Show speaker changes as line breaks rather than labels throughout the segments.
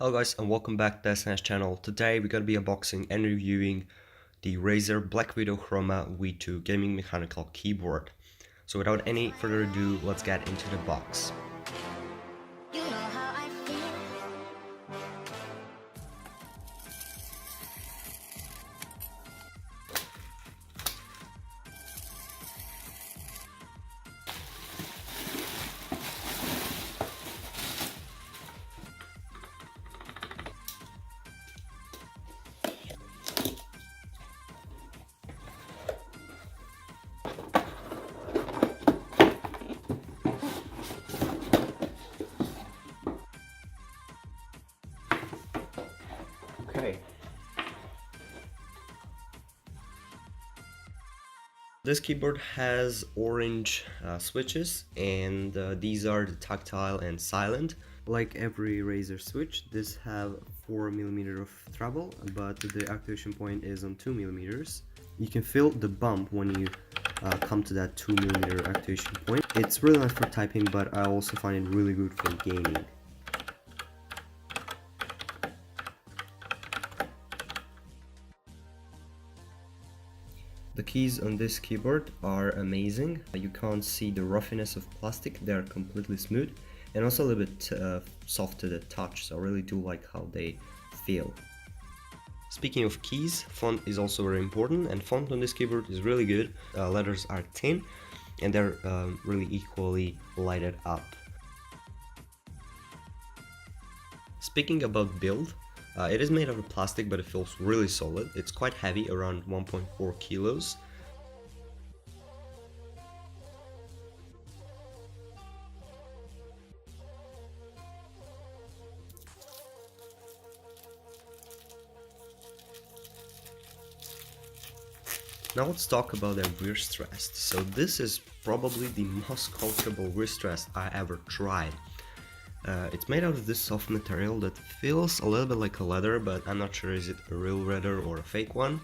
Hello guys and welcome back to the SNS channel. Today we're going to be unboxing and reviewing the Razer BlackWidow Chroma V2 gaming mechanical keyboard. So without any further ado, let's get into the box. Okay. This keyboard has orange switches, and these are the tactile and silent. Like every Razer switch, this have 4mm of travel, but the activation point is on 2mm. You can feel the bump when you come to that 2mm activation point. It's really nice for typing, but I also find it really good for gaming. The keys on this keyboard are amazing. You can't see the roughness of plastic, they're completely smooth and also a little bit soft to the touch, so I really do like how they feel. Speaking of keys, font is also very important, and font on this keyboard is really good. Letters are thin and they're really equally lighted up. Speaking about build, it is made out of plastic, but it feels really solid. It's quite heavy, around 1.4 kilos. Now let's talk about the wrist rest. So this is probably the most comfortable wrist rest I ever tried. It's made out of this soft material that feels a little bit like a leather, but I'm not sure is it a real leather or a fake one.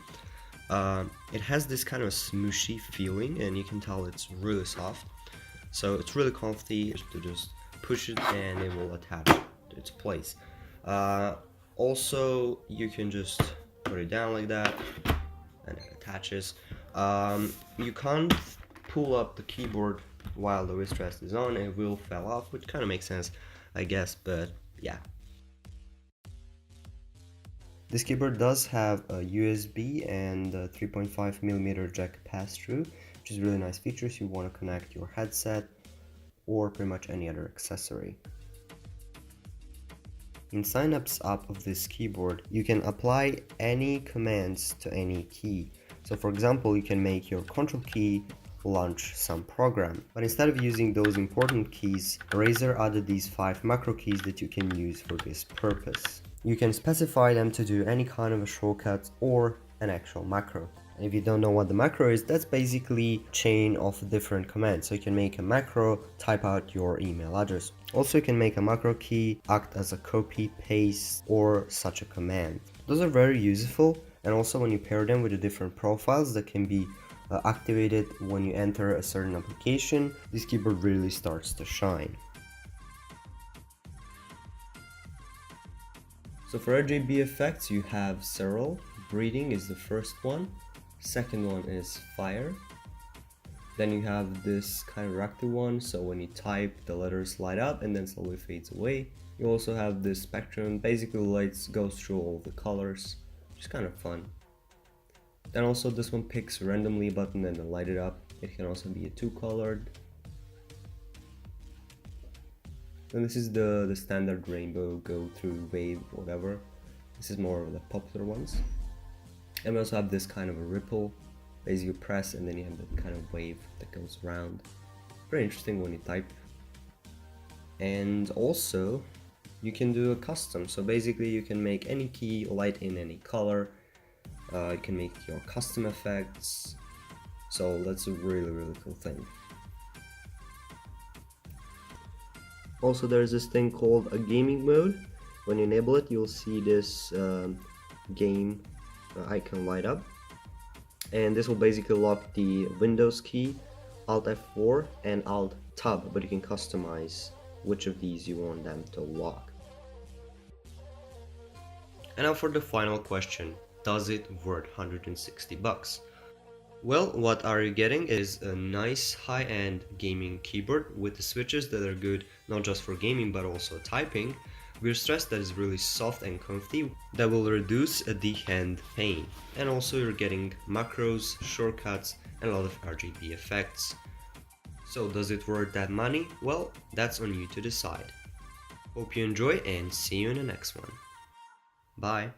It has this kind of smooshy feeling, and you can tell it's really soft. So it's really comfy to just push it and it will attach to its place. Also, you can just put it down like that and it attaches. You can't pull up the keyboard while the wrist rest is on, it will fall off, which kind of makes sense, I guess, but yeah. This keyboard does have a USB and a 3.5mm jack pass-through, which is really nice feature if you want to connect your headset or pretty much any other accessory. In Synapse app of this keyboard, you can apply any commands to any key. So for example, you can make your control key launch some program. But instead of using those important keys, Razer added these 5 macro keys that you can use for this purpose. You can specify them to do any kind of a shortcut or an actual macro. And if you don't know what the macro is, that's basically a chain of different commands. So you can make a macro, type out your email address. Also, you can make a macro key act as a copy, paste, or such a command. Those are very useful, and also when you pair them with the different profiles that can be activated when you enter a certain application, this keyboard really starts to shine. So for RGB effects, you have several. Breathing is the first one. Second one is fire. Then you have this kind of reactive one, so when you type, the letters light up and then slowly fades away. You also have this spectrum, basically lights goes through all the colors, which is kind of fun. Then also this one picks randomly a button and then light it up. It can also be a two-colored. Then this is the standard rainbow, go through, wave, whatever. This is more of the popular ones. And we also have this kind of a ripple. Basically you press and then you have that kind of wave that goes around. Very interesting when you type. And also you can do a custom. So basically you can make any key light in any color. You can make your custom effects. So that's a really cool thing. Also, there's this thing called a gaming mode. When you enable it, you'll see this game icon light up, and this will basically lock the Windows key, Alt F4 and Alt Tab, but you can customize which of these you want them to lock. And now for the final question, does it worth 160 bucks? Well, what are you getting is a nice high-end gaming keyboard with the switches that are good not just for gaming but also typing, with stress that is really soft and comfy that will reduce the hand pain. And also you're getting macros, shortcuts, and a lot of RGB effects. So does it worth that money? Well, that's on you to decide. Hope you enjoy and see you in the next one. Bye.